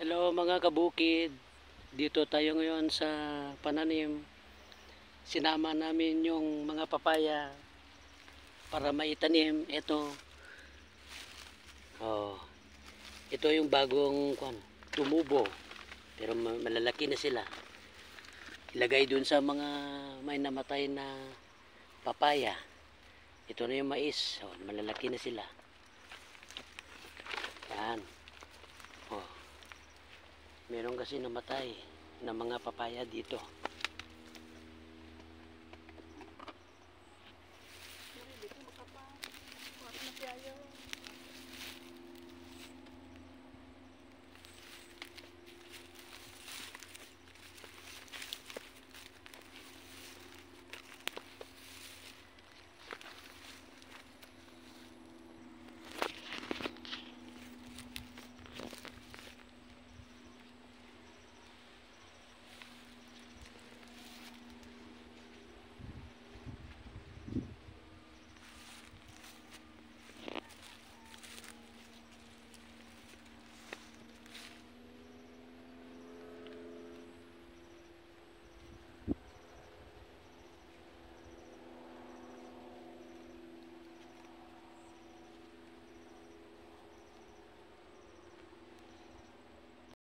Hello mga kabukid, dito tayo ngayon sa pananim. Sinama namin yung mga papaya para maitanim. Ito yung bagong tumubo, pero malalaki na sila. Ilagay dun sa mga may namatay na papaya. Ito na yung mais, malalaki na sila. Yan. Meron kasi namatay na mga papaya dito.